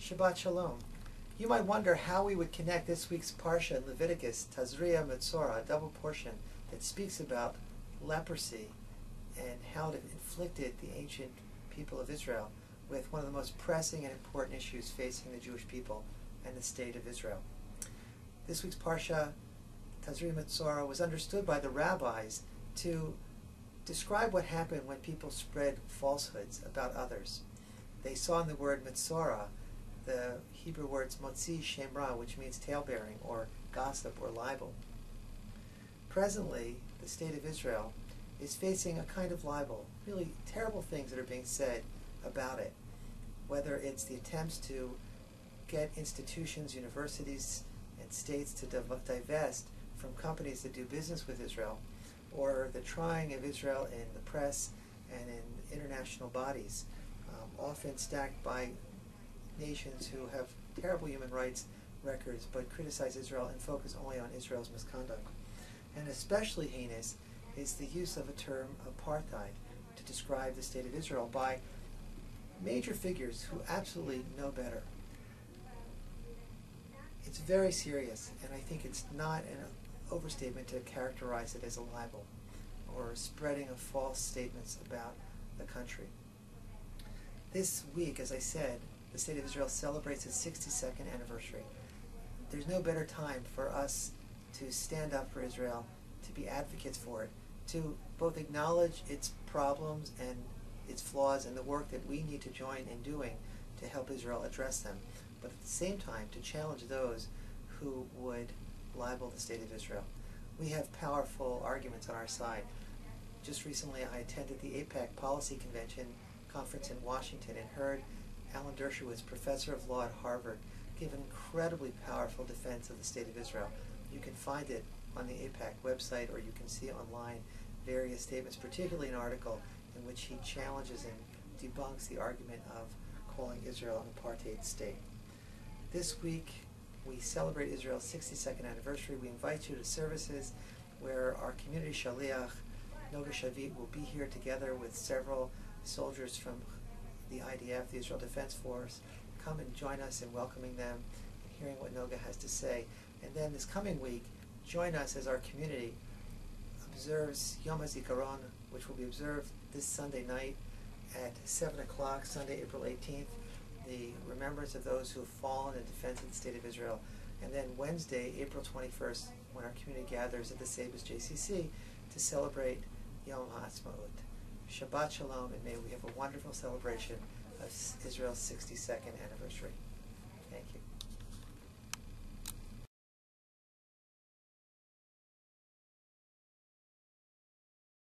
Shabbat Shalom. You might wonder how we would connect this week's Parsha in Leviticus, Tazria-Metzora, a double portion that speaks about leprosy and how it inflicted the ancient people of Israel with one of the most pressing and important issues facing the Jewish people and the state of Israel. This week's Parsha, Tazria-Metzora, was understood by the rabbis to describe what happened when people spread falsehoods about others. They saw in the word Metzora the Hebrew words motzi shem ra, which means talebearing or gossip or libel. Presently, the state of Israel is facing a kind of libel, really terrible things that are being said about it, whether it's the attempts to get institutions, universities, and states to divest from companies that do business with Israel, or the trying of Israel in the press and in international bodies, often stacked by nations who have terrible human rights records but criticize Israel and focus only on Israel's misconduct. And especially heinous is the use of a term apartheid to describe the state of Israel by major figures who absolutely know better. It's very serious, and I think it's not an overstatement to characterize it as a libel or spreading of false statements about the country. This week, as I said, the state of Israel celebrates its 62nd anniversary. There's no better time for us to stand up for Israel, to be advocates for it, to both acknowledge its problems and its flaws and the work that we need to join in doing to help Israel address them, but at the same time to challenge those who would libel the state of Israel. We have powerful arguments on our side. Just recently I attended the AIPAC Policy Convention conference in Washington and heard Alan Dershowitz, professor of law at Harvard, give an incredibly powerful defense of the state of Israel. You can find it on the AIPAC website, or you can see online various statements, particularly an article in which he challenges and debunks the argument of calling Israel an apartheid state. This week we celebrate Israel's 62nd anniversary. We invite you to services where our community shaliach, Noga Shavit, will be here together with several soldiers from the IDF, the Israel Defense Force. Come and join us in welcoming them and hearing what Noga has to say. And then this coming week, join us as our community observes Yom HaZikaron, which will be observed this Sunday night at 7 o'clock, Sunday, April 18th, the remembrance of those who have fallen in defense of the state of Israel. And then Wednesday, April 21st, when our community gathers at the Sabas JCC to celebrate Yom HaAtzmaut. Shabbat Shalom, and may we have a wonderful celebration of Israel's 62nd anniversary. Thank you.